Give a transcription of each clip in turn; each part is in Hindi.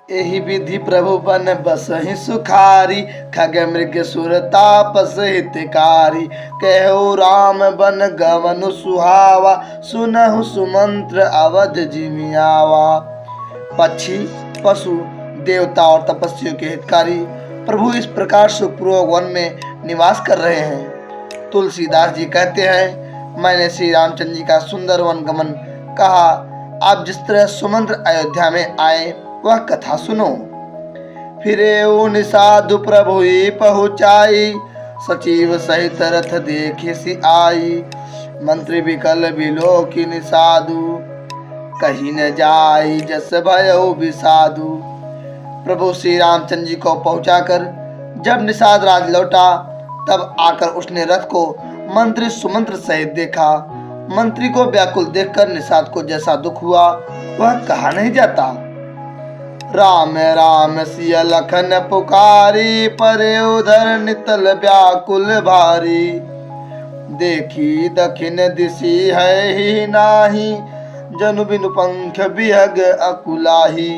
एहि विधि प्रभु बन बसहि सुखारी, खग मृग सुर तापस हितकारी। कहु राम बन गवनु सुहावा, सुनहु सुमंत्र अवध जिमियावा। पक्षी, पशु, देवता और तपस्वियों के हितकारी प्रभु इस प्रकार सुखपूर्वक वन में निवास कर रहे हैं। तुलसीदास जी कहते हैं, मैंने श्री रामचंद्र जी का सुंदर वन गमन कहा। आप जिस तरह सुमंत्र अयोध्या में आए वह कथा सुनो। फिरे निषादु प्रभु पहुँचाई, सचिव सहित रथ देखे सी आई। मंत्री विकल बिलोकी निषादु, कहीं न जाई जस भयो विषादु। प्रभु श्री रामचंद्र जी को पहुंचाकर जब निषाद राज लौटा, तब आकर उसने रथ को मंत्री सुमंत्र सहित देखा। मंत्री को व्याकुल देखकर निषाद को जैसा दुख हुआ वह कहा नहीं जाता। राम राम सिया लखन पुकारी, परे उधर नितल व्याकुल भारी। देखी दक्षिण दिशी है ही नाही, जनु बिनु पंख बिहग अकुलाही।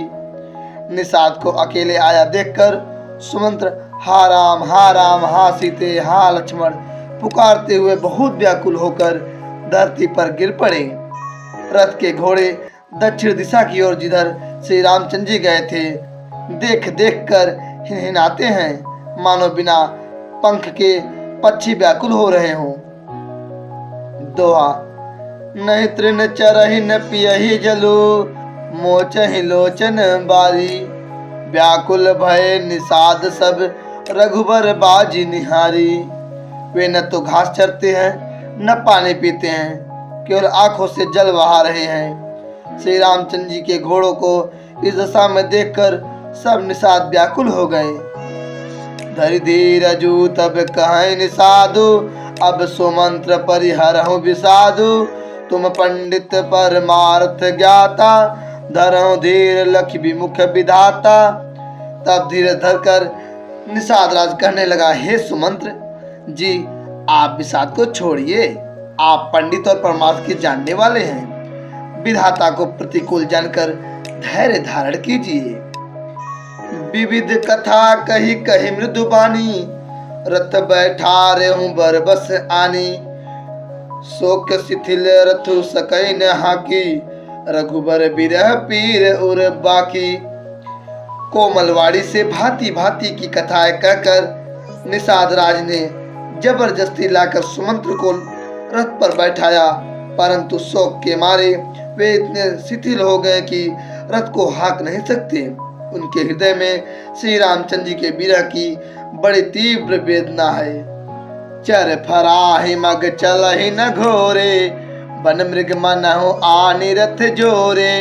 निषाद को अकेले आया देखकर सुमंत्र हा राम हा सीते हा लक्ष्मण पुकारते हुए बहुत व्याकुल होकर धरती पर गिर पड़े। रथ के घोड़े दक्षिण दिशा की ओर जिधर श्री रामचंद्र जी गए थे देख देख कर हिनहिनाते हैं, मानो बिना पंख के पक्षी व्याकुल हो रहे हों। दोहा। नहीं तृण चरहि न पियहि जलु, मोचहि लोचन बारी। व्याकुल भय निषाद सब, रघुबर बाजी निहारी। वे न तो घास चरते हैं न पानी पीते हैं, केवल आंखों से जल बहा रहे हैं। श्री रामचंद्र जी के घोड़ों को इस दशा में देखकर सब निषाद व्याकुल हो गए। धरि धीरजु तब कहें निषादु, अब सुमंत्र परिहरहु विषादु। तुम पंडित परमार्थ ज्ञाता, धरहु धीर लख विमुख विधाता। तब धीरे धरकर निषाद राज कहने लगा, हे सुमंत्र जी, आप विषाद को छोड़िए। आप पंडित और परमार्थ के जानने वाले हैं। विधाता को प्रतिकूल जानकर धैर्य धारण कीजिए। विविध कथा कही कही मृदुबानी, रथ बैठा रे हूँ बरबस आनी। शोक शिथिल रथु सकई न हाकी, रघुबर बिरह पीर उर बाकी। कोमलवाड़ी से भांति भांति की कथाएं कहकर निषाद राज ने जबरदस्ती लाकर सुमंत्र को रथ पर बैठाया, परंतु शोक के मारे वे इतने शिथिल हो गए कि रथ को हाँक नहीं सकते। उनके हृदय में श्री रामचंद्र जी के विरह की बड़ी तीव्र वेदना है। चर फराहि मग चलहि न घोरे, बन मृग मनहु आनि रथ जोरे।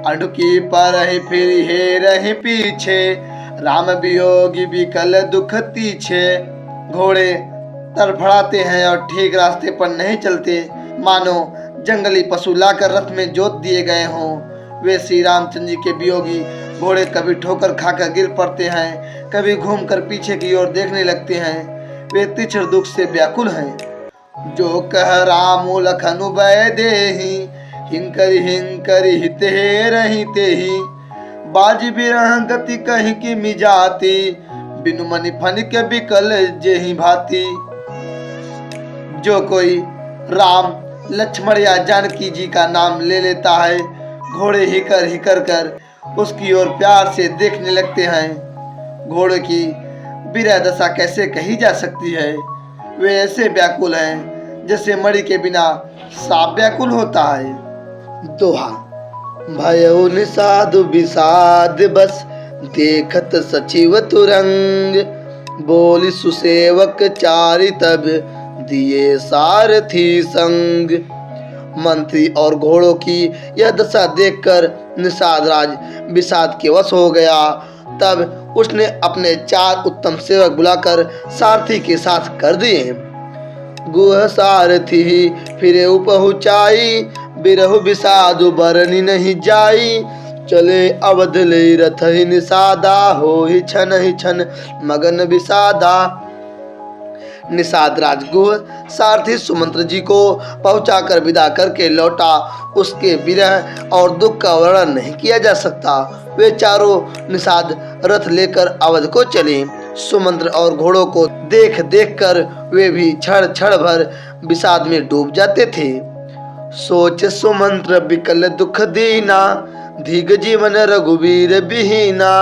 अडुकी परहि फिर हे रहि पीछे, राम वियोगी विकल दुख तीछे। घोड़े तड़फड़ाते हैं और ठीक रास्ते पर नहीं चलते, मानो जंगली पशु लाकर रथ में जोत दिए गए हों। वे श्री रामचंद्र जी के वियोगी घोड़े कभी ठोकर खाकर गिर पड़ते हैं, कभी घूमकर पीछे की ओर देखने लगते हैं। वे तीक्ष्ण दुख से व्याकुल हैं। जो कह रामु लखनु बै देहि, हिंकरि हिंकरि हित हे रहि तेहि। बाजी बिरह गति कहि की मिजाति, बिनु मनि फनिक बिकल जेहि भांति। जो कोई राम लक्ष्मण या जानकी जी का नाम ले लेता है, घोड़े हिकर कर उसकी ओर प्यार से देखने लगते हैं। घोड़े की विरह दशा कैसे कही जा सकती है। वे ऐसे व्याकुल हैं जैसे मणि के बिना सांप व्याकुल होता है। दोहा। भयो निषादु विषाद बस, देखत सचिव तुरंग। बोली सुसेवक चारि तब, दिए सारथी संग। मंत्री और घोड़ों की यह दशा देखकर निषाद राज विषाद के वश हो गया। तब उसने अपने 4 उत्तम सेवक बुलाकर सारथी के साथ कर दिए। गुह सारथी फिरे पहुँचाई, बिरहु विषादु बरनी नहीं जाई। चले अवध ले रथ ही निषादा, हो ही छन मगन विषादा। निषाद राजगुह सारथी सुमंत्र जी को पहुंचाकर विदा करके लौटा। उसके विरह और दुख का वर्णन नहीं किया जा सकता। वे चारों निषाद रथ लेकर अवध को चले। सुमंत्र और घोड़ों को देख देख कर वे भी क्षण क्षण भर विषाद में डूब जाते थे। सोच सुमंत्र विकल दुख दीना, धीग जीवन रघुवीर बिहीना,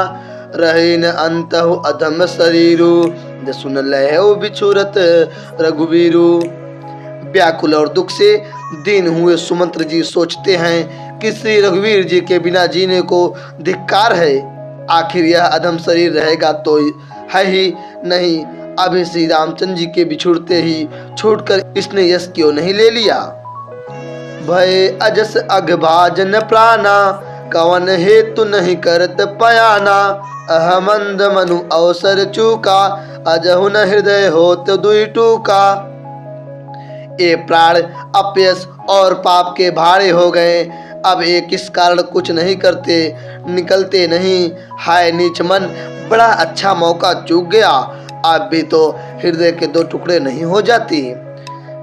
रहे न अंतहु अधम शरीरु, सुन लहु बिछुरत रघुवीरु। व्याकुल और दुख से दीन हुए सुमंत्र जी सोचते हैं कि श्री रघुवीर जी के बिना जीने को धिक्कार है। आखिर यह अधम शरीर रहेगा तो है ही नहीं, अभी श्री रामचंद्र जी के बिछुड़ते ही छूटकर इसने यश क्यों नहीं ले लिया। भय अजस अघभाजन प्राणा, कवन हेतु नहीं करत पयाना, अहमंद मनु अवसर चूका, अजहु न हृदय होत दुई टूका। ये प्राण अपयश और पाप के भारे हो गए, अब एक इस कारण कुछ नहीं करते, निकलते नहीं। हाय नीच मन, बड़ा अच्छा मौका चूक गया, अब भी तो हृदय के दो टुकड़े नहीं हो जाती।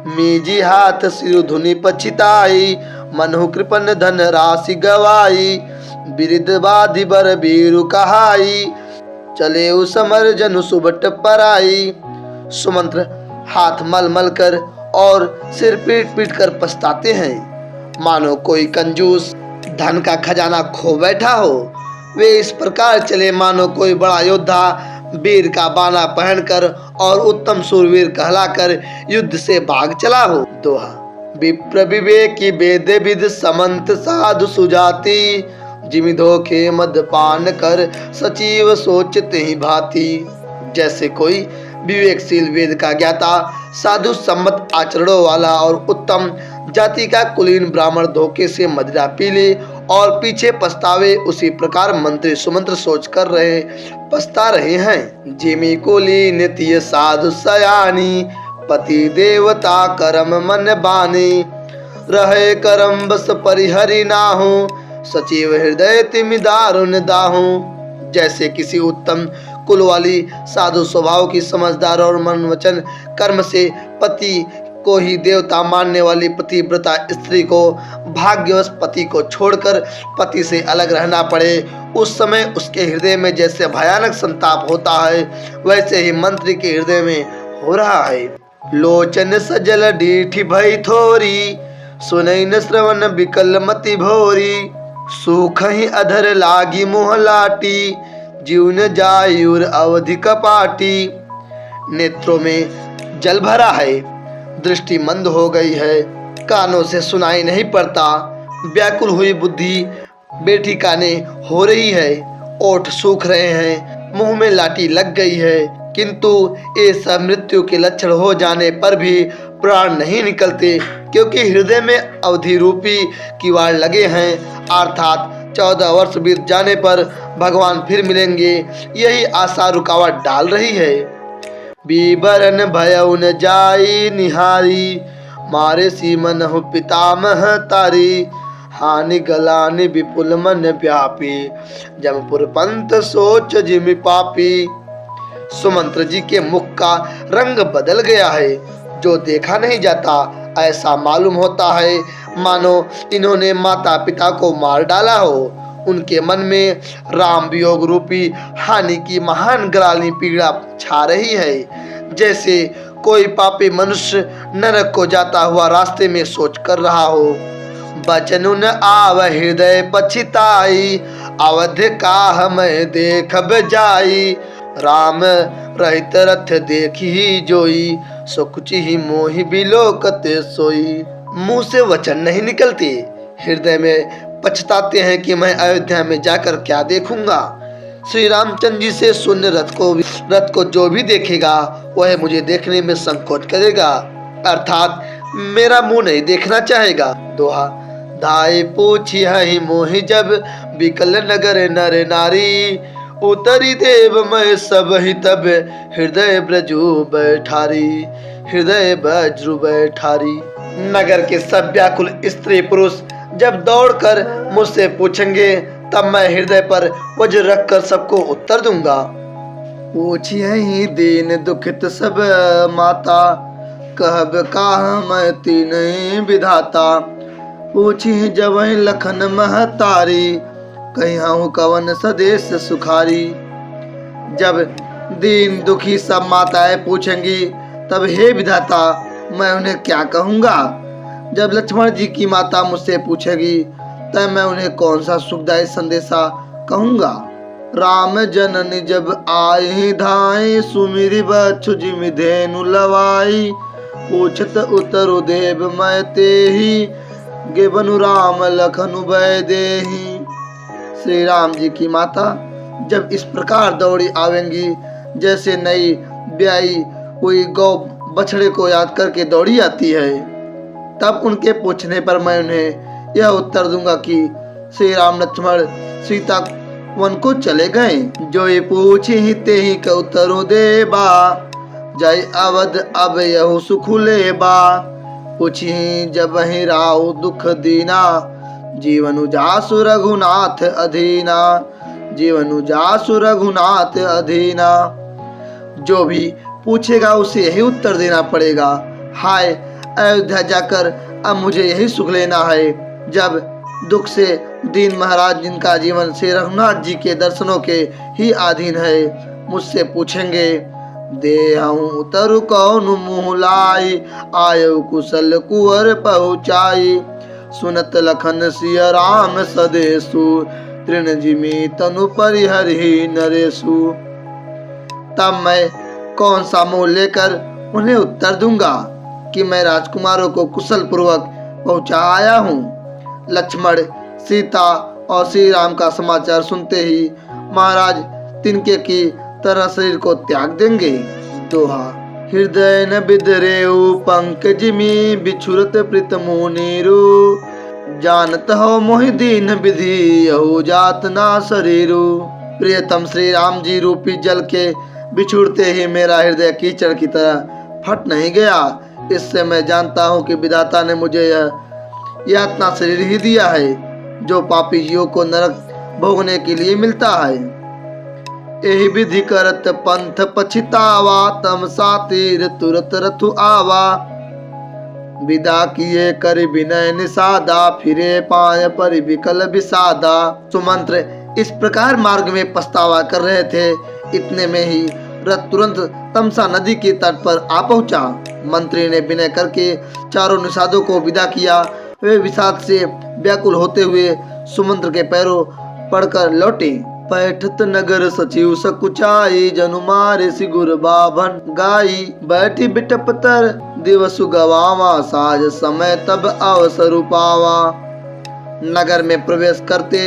मीजी हाथ सिर धुनि पछिताई, मनहु कृपन धन राशि गवाई, बिरिद बाधि बर बीरु कहाई, चले समर जनु सुबट पराई। सुमंत्र हाथ मल मल कर और सिर पीट पीट कर पछताते हैं, मानो कोई कंजूस धन का खजाना खो बैठा हो। वे इस प्रकार चले मानो कोई बड़ा योद्धा वीर का बाना पहनकर और उत्तम सूरवीर कहलाकर युद्ध से भाग चला हो। दोहा। विप्र विवेकी वेद विद समंत साधु सुजाति, जिमि धोखे मदपान कर सचिव सोचते ही भांति। जैसे कोई विवेकशील वेद का ज्ञाता साधु सम्मत आचरणों वाला और उत्तम जाति का कुलीन ब्राह्मण धोखे से मदिरा पी ले और पीछे पछतावे, उसी प्रकार मंत्री सुमंत्र सोच कर पछता रहे हैं। जिमि कुलीन नित्य साधु सयानी, पति देवता करम मन बानी, रहे करम बस परिहरि नाहु, सचिव हृदय तिमि दारुण दाहु। जैसे किसी उत्तम कुल वाली साधु स्वभाव की समझदार और मन वचन कर्म से पति को ही देवता मानने वाली पतिव्रता स्त्री को भाग्यवश पति को छोड़कर पति से अलग रहना पड़े, उस समय उसके हृदय में जैसे भयानक संताप होता है, वैसे ही मंत्री के हृदय में हो रहा है। लोचन सजल डीठी भई थोरी, सुनई न श्रवण विकल मति भोरी, सुख ही अधर लागी मोह लाटी, जीवन जायुर अवधि कपाटी। नेत्रों में जल भरा है, दृष्टि मंद हो गई है, कानों से सुनाई नहीं पड़ता, व्याकुल हुई बुद्धि बेठिकाने हो रही है, ओठ सूख रहे हैं, मुंह में लाठी लग गई है, किंतु ये सब मृत्यु के लक्षण हो जाने पर भी प्राण नहीं निकलते, क्योंकि हृदय में अवधि रूपी किवाड़ लगे हैं, अर्थात 14 वर्ष बीत जाने पर भगवान फिर मिलेंगे, यही आशा रुकावट डाल रही है। बीबरन भयउ न जाई निहारी, मारे सीमन हो पितामह तारी, हानि गलानि विपुल मन व्यापी, जमपुर पंथ सोच जिमि पापी। सुमंत्र जी के मुख का रंग बदल गया है, जो देखा नहीं जाता, ऐसा मालूम होता है मानो इन्होंने माता पिता को मार डाला हो। उनके मन में राम वियोग रूपी हानि की महान ग्राली पीड़ा छा रही है, जैसे कोई पापी मनुष्य नरक को जाता हुआ रास्ते में सोच कर रहा हो। बचनुन आव हृदय पछिताई, अवध का मैं देखब जाई, राम रहित रथ देखी जोई, सुकुचि ही मोहि बिलोकते सोई। मुंह से वचन नहीं निकलते, हृदय में पछताते हैं कि मैं अयोध्या में जाकर क्या देखूंगा। श्री रामचंद्र जी से शून्य रथ को जो भी देखेगा वह मुझे देखने में संकोच करेगा, अर्थात मेरा मुंह नहीं देखना चाहेगा। दोहा। धाय पूछी है मोहि जब, बिकल नगर नर नारी, उतरी देव मैं सब ही तब, हृदय ब्रजु बैठारी, हृदय ब्रजु बैठारी। नगर के सब व्याकुल स्त्री पुरुष जब दौड़कर मुझसे पूछेंगे, तब मैं हृदय पर वज्र रखकर सबको उत्तर दूंगा। पूछिए ही दीन दुखित सब माता, कहब काह मैं तीन विधाता। पूछी जब लखन महतारी, कहियाहू कवन सदेश सुखारी। जब दीन दुखी सब माताएं पूछेंगी तब हे विधाता मैं उन्हें क्या कहूँगा। जब लक्ष्मण जी की माता मुझसे पूछेगी तब मैं उन्हें कौन सा सुखदायी संदेशा कहूँगा। राम जननी जब आए धाए, सुमिरि बच्छु जिमि धेनु लवाई। पूछत उतरु देव मैं तेहि, गेबनु राम लखनु भय देहि। श्री राम जी की माता जब इस प्रकार दौड़ी आवेंगी जैसे नई ब्याई हुई गौ बछड़े को याद करके दौड़ी आती है, तब उनके पूछने पर मैं उन्हें यह उत्तर दूंगा कि श्री राम लक्ष्मण सीता वन को चले गए। जो ये पूछे ही ते ही का उत्तरो देबा, जय अवध अब यहु सुख लेबा। पूछी जब ही राव दुख दीना, जीवनु जासु रघुनाथ अधीना। जीवनु जासु रघुनाथ अधीना। जो भी पूछेगा उसे यही उत्तर देना पड़ेगा। हाय अयोध्या जाकर अब मुझे यही सुख लेना है। जब दुख से दीन महाराज जिनका जीवन श्री रघुनाथ जी के दर्शनों के ही अधीन है, मुझसे पूछेंगे देहु उतरु कौन मुँह लाई, आयु कुशल कुंवर पहुँचाई। सुनत लखन सिय राम सदेशु, तृण जिमि तनु परिहरि नरेशु। तब मैं कौन सा मुँह लेकर उन्हें उत्तर दूंगा कि मैं राजकुमारों को कुशल पूर्वक पहुँचा आया हूँ। लक्ष्मण सीता और श्री राम का समाचार सुनते ही महाराज तिनके की तरह शरीर को त्याग देंगे। दोहा हृदय न बिदरेऊ पंकज में बिछुरत प्रीत मुनीरू। जानत हो मोहि दीन विधि यहु जात ना शरीरू। प्रियतम श्री राम जी रूपी जल के बिछुड़ते ही मेरा हृदय कीचड़ की तरह फट नहीं गया। इससे मैं जानता हूँ कि विधाता ने मुझे यह यातना शरीर ही दिया है जो पापी जीवों को नरक भोगने के लिए मिलता है। यही विधि करत पंथ पछितावा, तम सातिर तुरत रथु आवा। विदा किए कर विनय निषादा, फिरे पाय पर विकल विषादा। सुमंत्र इस प्रकार मार्ग में पछतावा कर रहे थे, इतने में ही रथ तुरंत तमसा नदी के तट पर आ पहुंचा। मंत्री ने विनय करके चारों निषादों को विदा किया। वे विषाद से व्याकुल होते हुए सुमंत्र के पैरों पड़कर लौटे। पैठत नगर सचिव सकुचाई, जनु मारे सिगुर बाभन गाई। बैठी बिटप तर दिवसु गवावा, साज समय तब अवसर पावा। नगर में प्रवेश करते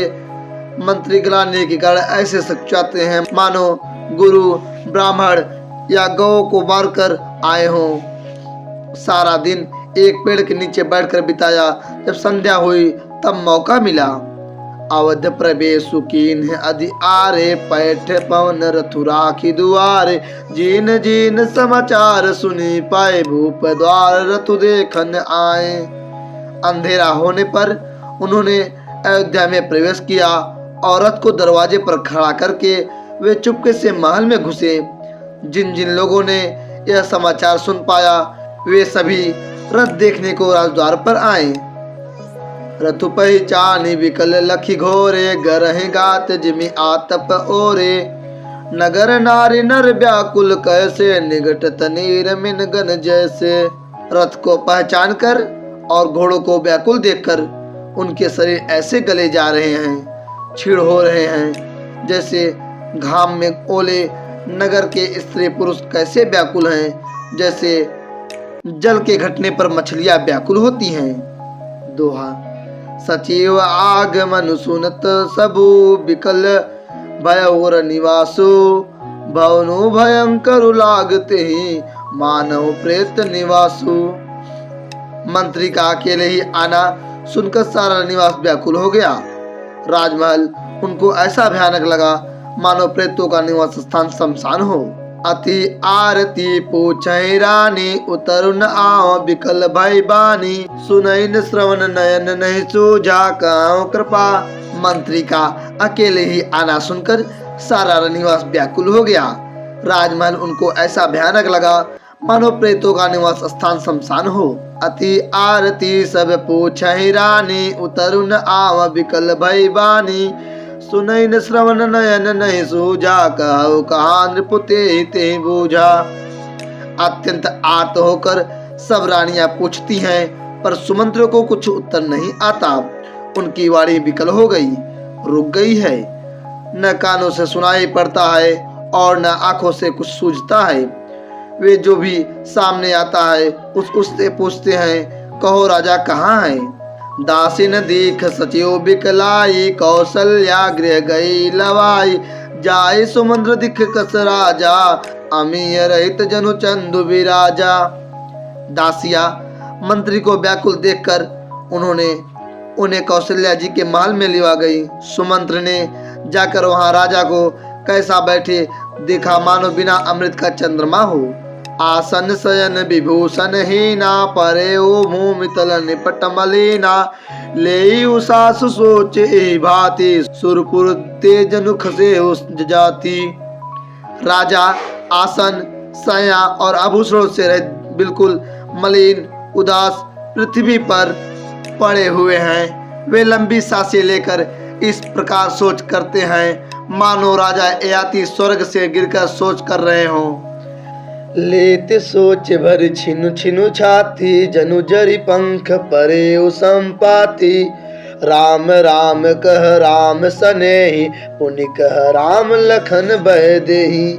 मंत्री गिलाने के कारण ऐसे सकुचाते हैं मानो गुरु ब्राह्मण या गौ को मारकर आए हों। सारा दिन एक पेड़ के नीचे बैठकर बिताया। जब संध्या हुई तब मौका मिला। अवध प्रवेश कीन अधि आरे, पैठ पवन रथु राखी दुआरे। जीन जीन समाचार सुनी पाए, भूप द्वार रथु देखन आए। अंधेरा होने पर उन्होंने अयोध्या में प्रवेश किया और रथ को दरवाजे पर खड़ा करके वे चुपके से महल में घुसे। जिन जिन लोगों ने यह समाचार सुन पाया वे सभी रथ देखने को राजद्वार पर आए। रथु पहचानी विकल लखी घोरे, गरहि गात जिमि आतप ओरे। नगर नारी नर व्याकुल कैसे, निगटत नीर मिन गन जैसे। रथ को पहचान कर और घोड़ों को व्याकुल देखकर उनके शरीर ऐसे गले जा रहे हैं, छीड़ हो रहे हैं जैसे घाम में ओले। नगर के स्त्री पुरुष कैसे व्याकुल हैं, जैसे जल के घटने पर मछलियां व्याकुल होती हैं। दोहा सचिव आगमन सुनत सबु, विकल भयोर निवासु। भवनु भयंकर लागते ही, मानव प्रेत निवासु। मंत्री का अकेले ही आना सुनकर सारा निवास व्याकुल हो गया। राजमहल उनको ऐसा भयानक लगा मानो प्रेतों का निवास स्थान शमशान हो। अति आरती पूछै रानी, उतर न आव विकल भय बानी। सुनैन श्रवण नयन नहीं सूझा, काहू कृपा। मंत्री का अकेले ही आना सुनकर सारा निवास व्याकुल हो गया। राजमहल उनको ऐसा भयानक लगा मानो प्रेतों का निवास स्थान शमशान हो। अति आरती सब पूछहि रानी, उतरु न आव विकल भई बानी। सुनई न श्रवण नयन नहीं सूझा, कहु कहा नृपुते ते बूझा। अत्यंत आर्त होकर सब रानियां पूछती हैं, पर सुमंत्र को कुछ उत्तर नहीं आता। उनकी वाणी विकल हो गई, रुक गई है। न कानों से सुनाई पड़ता है और न आंखों से कुछ सूझता है। वे जो भी सामने आता है उससे पूछते हैं, कहो राजा कहाँ है। दासी न दीख सचिव बिकलाई, कौशल्या गृह गई लवाई। जाय सुमंद्र दिख कस राजा, अमीय रहित जनु चंदु विराजा। दासिया मंत्री को व्याकुल देखकर उन्हें कौशल्या जी के महल में लिवा गई। सुमंत्र ने जाकर वहां राजा को कैसा बैठे देखा, मानो बिना अमृत का चंद्रमा हो। आसन शयन विभूषण हीना, परे ओ भूमि तल निपट मलिना। ले सासु सोच ए भांति, सुरपुर तेजनु खसे उस जाति। राजा आसन शया और आभूषणों से रहित बिल्कुल मलिन उदास पृथ्वी पर पड़े हुए हैं। वे लंबी सांसें लेकर इस प्रकार सोच करते हैं, मानो राजा याति स्वर्ग से गिरकर सोच कर रहे हों। लेते सोच भर छिनु छिनु छाती, जनु जरी पंख परे संपाति। राम राम कह राम सनेही, पुनि कह राम लखन बह देही।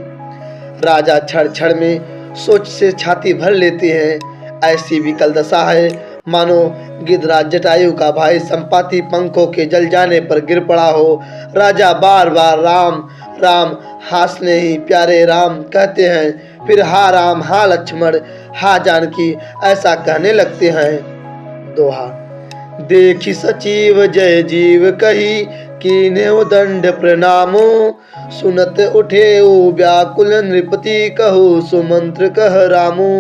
राजा क्षण क्षण में सोच से छाती भर लेते हैं। ऐसी विकल दशा है मानो गिद्धराज जटायु का भाई संपाति पंखों के जल जाने पर गिर पड़ा हो। राजा बार बार राम राम हासने ही प्यारे राम कहते हैं, फिर हा राम हा लक्ष्मण हा जानकी ऐसा कहने लगते हैं। दोहा। देखी सचिव जय जीव कही, कीने दंड प्रणामो। सुनत उठे व्याकुल नृपति, कहु सुमंत्र कह रामो।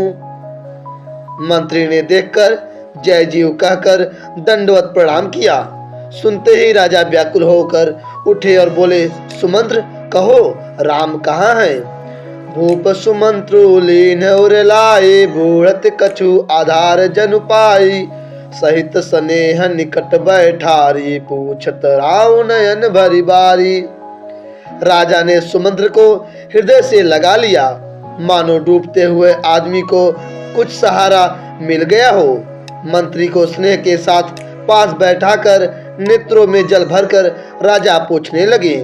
मंत्री ने देखकर जय जीव कहकर दंडवत प्रणाम किया। सुनते ही राजा व्याकुल होकर उठे और बोले, सुमंत्र कहो राम कहाँ है। भूप सुमंत्रु लीन उर लाए, बूढ़त कछु आधार जनु पाई। सहित स्नेह निकट बैठारी, पूछत राव नयन भरी बारी। राजा ने सुमंत्र को हृदय से लगा लिया, मानो डूबते हुए आदमी को कुछ सहारा मिल गया हो। मंत्री को स्नेह के साथ पास बैठाकर नेत्रों में जल भरकर राजा पूछने लगे,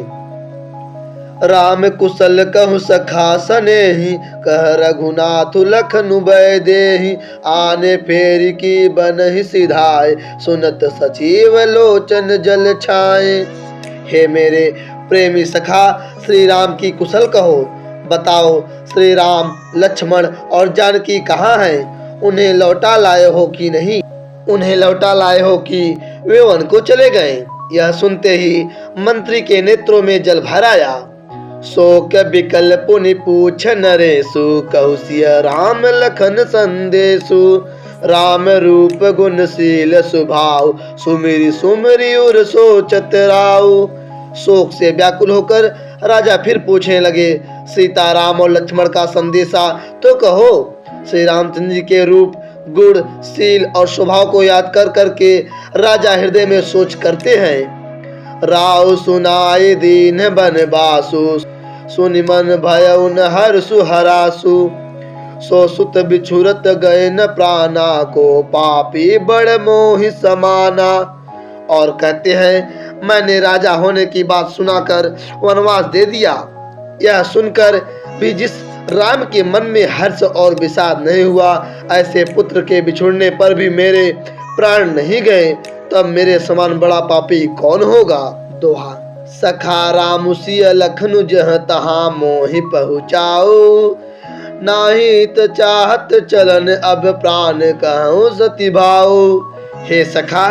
राम कुशल कहु सखा सनेही, कह रघुनाथ लखनु बय देही। आने फेरी की बनहि सिधाए, सुनत सचिव लोचन जल छाए। हे मेरे प्रेमी सखा श्री राम की कुशल कहो, बताओ श्री राम लक्ष्मण और जानकी कहाँ हैं। उन्हें लौटा लाए हो कि नहीं, उन्हें लौटा लाए हो कि वे वन को चले गए। यह सुनते ही मंत्री के नेत्रों में जल भर आया। शोक विकल पुनि पूछ नरेशु, कहु सिय राम लखन संदेशु। राम रूप गुणशील स्वभाव, सुमिरि सुमिरि उर सोचत राव। शोक से व्याकुल होकर राजा फिर पूछने लगे, सीता राम और लक्ष्मण का संदेशा तो कहो। श्री रामचंद्र जी के रूप गुण शील और स्वभाव को याद कर करके राजा हृदय में सोच करते हैं। राव सुनाए दीन बनवासु, सुनि मन भयउ न हर्षु हरासु। सो सुत बिछुरत गए न प्राणा, को पापी बड़ मोहि समाना। और कहते हैं, मैंने राजा होने की बात सुनाकर वनवास दे दिया। यह सुनकर भी जिस राम के मन में हर्ष और विषाद नहीं हुआ, ऐसे पुत्र के बिछुड़ने पर भी मेरे प्राण नहीं गए, तब मेरे समान बड़ा पापी कौन होगा। दोहा। सखा राम सिय लखनु जह तहाँ, मोहि पहुँचाओ। नाही त चाहत चलन अब प्राण, कहूँ सती भाओ। हे सखा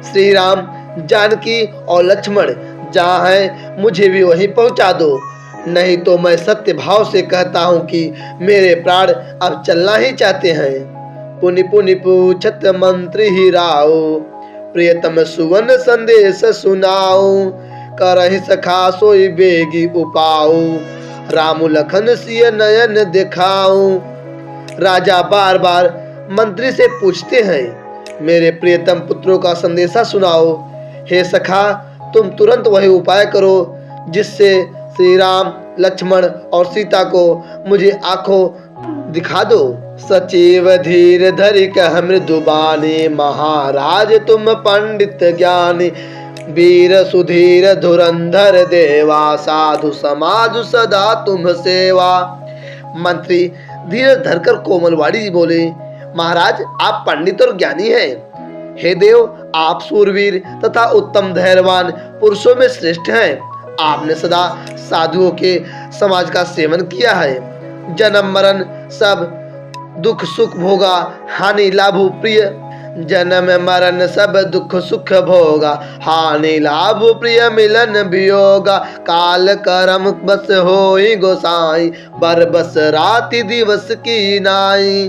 श्री राम जानकी और लक्ष्मण जहाँ है मुझे भी वहीं पहुँचा दो, नहीं तो मैं सत्य भाव से कहता हूँ कि मेरे प्राण अब चलना ही चाहते हैं। पुनि पुनि पूछत मंत्री ही राव, प्रियतम सुवन संदेश सुनाओ। करहि सखा सोई बेगी उपाऊ। राम लखन सिय नयन दिखाऊं। राजा बार बार मंत्री से पूछते हैं, मेरे प्रियतम पुत्रों का संदेशा सुनाओ। हे सखा, तुम तुरंत वही उपाय करो जिससे श्री राम, लक्ष्मण और सीता को मुझे आंखों दिखा दो। सचिव धीर धरि कह मृदुबानी, महाराज तुम पंडित ज्ञानी। वीर सुधीर धुरंधर देवा, साधु समाज सदा तुम सेवा। मंत्री धीरज धरकर कोमलवाड़ी बोले, महाराज आप पंडित और ज्ञानी हैं। हे देव, आप सूरवीर तथा उत्तम धैर्यवान पुरुषों में श्रेष्ठ हैं। आपने सदा साधुओं के समाज का सेवन किया है। जन्म मरण सब दुख सुख भोगा, हानि लाभ प्रिय। जन्म मरण सब दुख सुख भोगा, हानि लाभ प्रिय मिलन वियोगा। काल करम बस होई गोसाई, बर बस राति दिवस की नाई।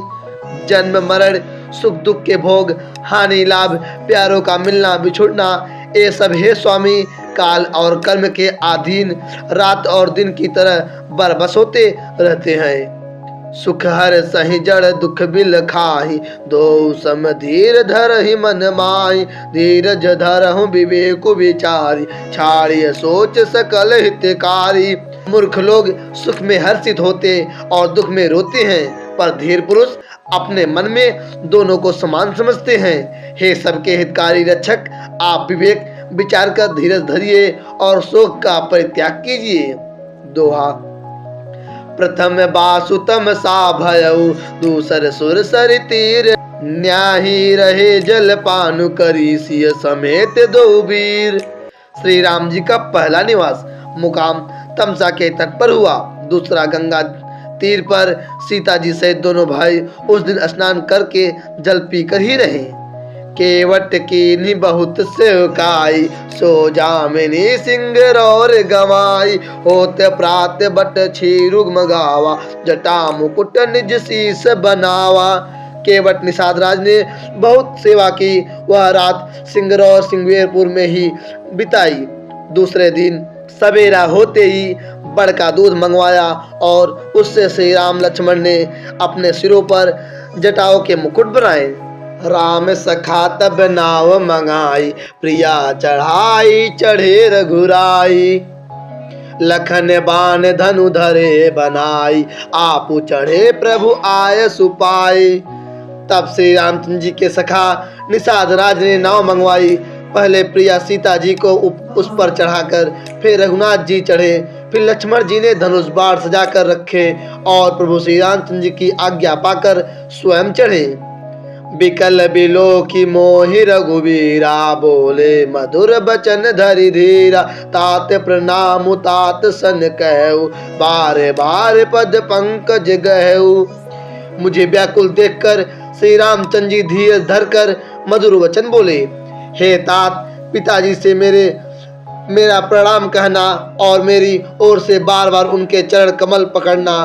जन्म मरण सुख दुख के भोग, हानि लाभ प्यारों का मिलना बिछुड़ना, ये सब हे स्वामी काल और कर्म के अधीन रात और दिन की तरह बरबस होते रहते हैं। सुख हर सही जड़ दुख बिल खाही, दो सम धीर धर ही मन माई। धीरज धरहु विवेक विचारी, छाड़िय सोच सकल हितकारी। मूर्ख लोग सुख में हर्षित होते और दुख में रोते हैं, पर धीर पुरुष अपने मन में दोनों को समान समझते हैं। हे सबके हितकारी रक्षक, आप विवेक विचार कर धीरज धरिए और शोक का परित्याग कीजिए। दोहा। प्रथम बासुतम सा भयउ, दूसर सुर सर तीर। न्याही रहे जल पानु करी, सिय समेत दो वीर। श्री राम जी का पहला निवास मुकाम तमसा के तट पर हुआ, दूसरा गंगा तीर पर। सीता जी सहित दोनों भाई उस दिन स्नान करके जल पीकर ही रहे। केवट कीन्ही बहुत सेवकाई, सो जामिनी सिंह और गवाई। होते प्रात बट छीरुग मगावा, जटा मुकुट निज शीस बनावा। केवट निषाद राज ने बहुत सेवा की, वह रात सिंगरौर सिंगवेरपुर में ही बिताई। दूसरे दिन सवेरा होते ही बड़का दूध मंगवाया और उससे श्री राम लक्ष्मण ने अपने सिरों पर जटाओं के मुकुट बनाए। राम सखा तब नाव मंगाई, प्रिया चढ़ाई चढ़े रघुराई। लखन बाण धनु धरे बनाई, आपु चढ़े प्रभु आय सुपाई। तब श्री रामचंद्र जी के सखा निषाद राज ने नाव मंगवाई। पहले प्रिया सीता जी को उस पर चढ़ाकर फिर रघुनाथ जी चढ़े, फिर लक्ष्मण जी ने धनुष बाण सजा कर रखे और प्रभु श्री रामचंद्र जी की आज्ञा पाकर स्वयं चढ़े। बिकल बिलो की मोहि रघुवीरा, बोले मधुर बचन धरि धीरा। तात प्रणाम तात सन कहु, बारे बारे पद पंकज गहु। मुझे व्याकुल देखकर श्री रामचंद्र जी धीरज धरकर मधुर वचन बोले, हे तात, पिताजी से मेरा प्रणाम कहना और मेरी ओर से बार बार उनके चरण कमल पकड़ना।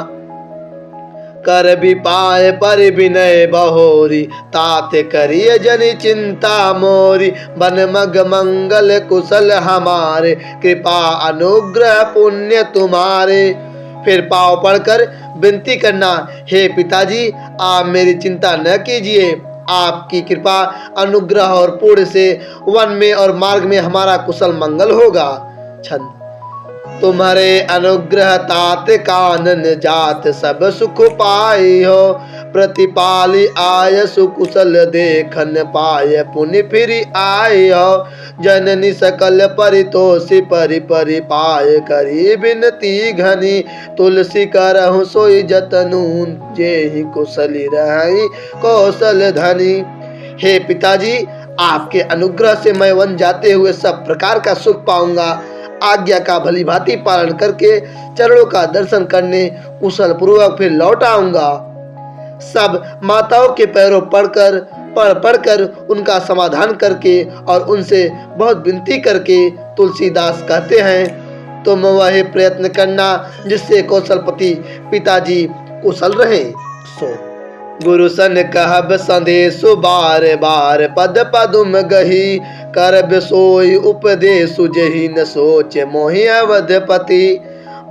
कर भी पाए पर विनय बहोरी, तात करिय जनि चिंता मोरी। बन मग मंगल कुशल हमारे, कृपा अनुग्रह पुण्य तुम्हारे। फिर पाँव पड़कर विनती करना, हे पिताजी आप मेरी चिंता न कीजिए। आपकी कृपा अनुग्रह और पुण्य से वन में और मार्ग में हमारा कुशल मंगल होगा। छंद। तुम्हारे अनुग्रह तात कानन जात, सब सुख पाई हो। प्रतिपाली आय सुकुशल देखन पाए, पुण्य फिर आय हो। जननी सकल परितोषी परि परि पाए, करी बिनती घनी। तुलसी करहु सोई जतनु, जेहि कुशली रही कौशल धनी। हे पिताजी, आपके अनुग्रह से मैं वन जाते हुए सब प्रकार का सुख पाऊंगा। आज्ञा का भली भांति पालन करके चरणों का दर्शन करने कुशल पूर्वक फिर लौट आऊंगा। सब माताओं के पैरों पढ़कर उनका समाधान करके और उनसे बहुत विनती करके तुलसीदास कहते हैं, तुम वह प्रयत्न करना जिससे कौशलपति पिताजी कुशल रहे। सो गुरु सन कहब संदेशु बार बार, पद पदुम गही। करब सोई उपदेशु, जहि न सोच मोहि अवधपति।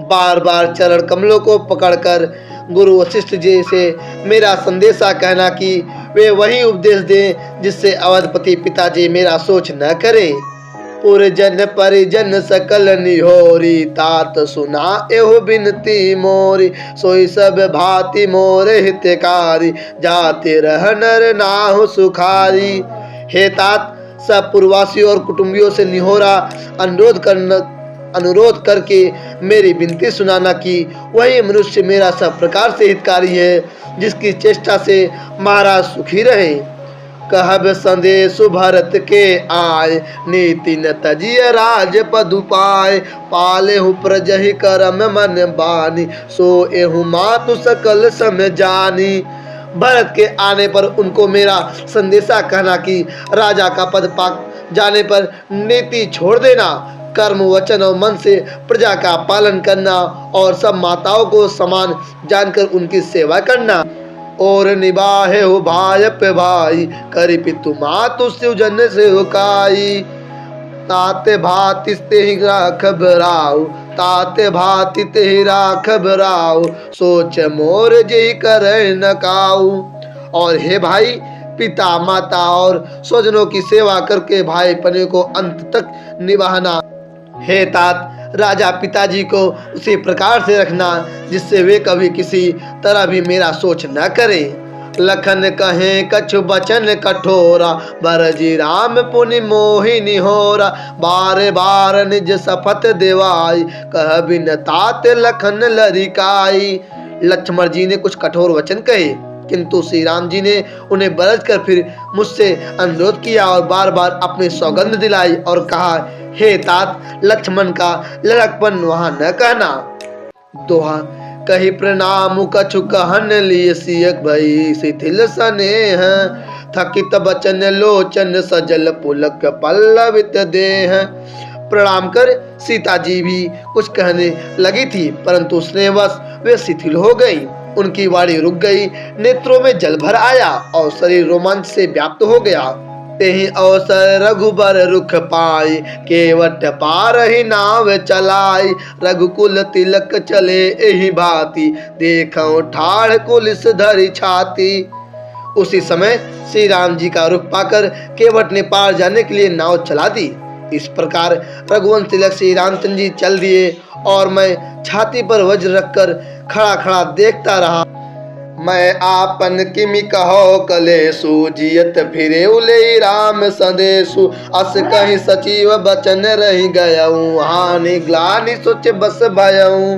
बार बार चरण कमलों को पकड़कर गुरु वशिष्ठ जी से मेरा संदेशा कहना कि वे वही उपदेश दें जिससे अवधपति पिताजी मेरा सोच न करें। पुरजन परिजन सकल निहोरी, तात सुना एहो बिनती मोरी, सोई सब भांति मोरे हितकारी, जाते रह नर नाहु सुखारी। हे तात, सब पूर्ववासियों और कुटुंबियों से निहोरा अनुरोध करके मेरी विनती सुनाना कि वही मनुष्य मेरा सब प्रकार से हितकारी है, जिसकी चेष्टा से महाराज सुखी रहे। कहब संदेश भरत के आय, नीति न तजिय राज पदु पाए, पाले हु प्रजहि करम मन बानी, सो एहु मातु सकल सम जानी। भरत के आने पर उनको मेरा संदेशा कहना कि राजा का पद पा जाने पर नीति छोड़ देना, कर्म वचन और मन से प्रजा का पालन करना और सब माताओं को समान जानकर उनकी सेवा करना। और निभाए हो भाई पे भाई, करी पितु मातु शिव जन से हुकाई, ताते भाति ते ही राख बराऊ, ताते भाति ते ही राख बराऊ, सोच मोर जी करे न काऊ। और हे भाई, पिता माता और स्वजनों की सेवा करके भाई पने को अंत तक निभाना। हे तात, राजा पिताजी को उसी प्रकार से रखना जिससे वे कभी किसी तरह भी मेरा सोच न करें। लखन कहे कछु बचन कठोरा, बरजी राम पुनि मोहिनी होरा, बारे बार निज शपथ देवाई, कह बिन तात लखन लरिकाई। लक्ष्मण जी ने कुछ कठोर वचन कहे, किंतु श्री राम जी ने उन्हें बरज कर फिर मुझसे अनुरोध किया और बार बार अपनी सौगंध दिलाई और कहा, हे तात, लक्ष्मण का लड़कपन वहां न कहना। दोहा कही प्रणाम कछु कहन लिए, सियक भई शिथिल स्नेह, थकित बचन लोचन सजल पुलक पल्लवित देह। प्रणाम कर सीता जी भी कुछ कहने लगी थी, परंतु स्नेहवश वे शिथिल हो गई। उनकी वाणी रुक गई, नेत्रों में जल भर आया और शरीर रोमांच से व्याप्त हो गया। तेहि अवसर रघुबर रुख पाई, केवट पार ही नाव चलाई, रघुकुल तिलक चले एहि भांति, देखो ठाड़ कुलिस धरि छाती। उसी समय श्री राम जी का रुख पाकर केवट ने पार जाने के लिए नाव चला दी। इस प्रकार रघुवंश तिलक श्री रामचंद्र जी चल दिए और मैं छाती पर वज्र रखकर खड़ा खड़ा देखता रहा। मैं आपन किमि कहो कलेसु, जियत फिरे उले राम संदेशु, अस कहीं सचिव बचन रही गयऊं, हानि ग्लानि सोच बस भयऊं।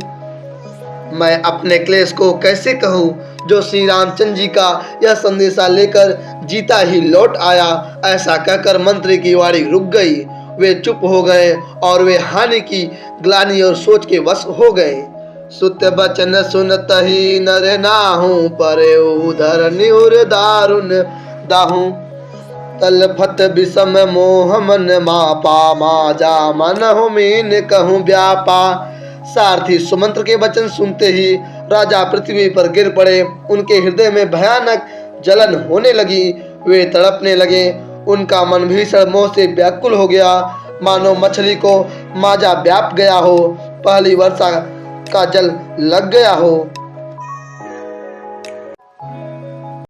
मैं अपने क्लेश को कैसे कहूँ जो श्री रामचंद्र जी का यह संदेशा लेकर जीता ही लौट आया। ऐसा कहकर मंत्री की वाणी रुक गई। वे चुप हो गए और वे हानि की ग्लानि और सोच के वश हो गए। सुत बचन सुनत ही नर नाहू, परे उधर निहुर दारुण दाहू, तलफत विषम मोह मन मापा, माजा मन हो मीन कहूँ व्यापा। सारथी सुमंत्र के वचन सुनते ही राजा पृथ्वी पर गिर पड़े। उनके हृदय में भयानक जलन होने लगी। वे तड़पने लगे। उनका मन भीषण मोह से व्याकुल हो गया, मानो मछली को माजा व्याप गया हो, पहली वर्षा का जल लग गया हो।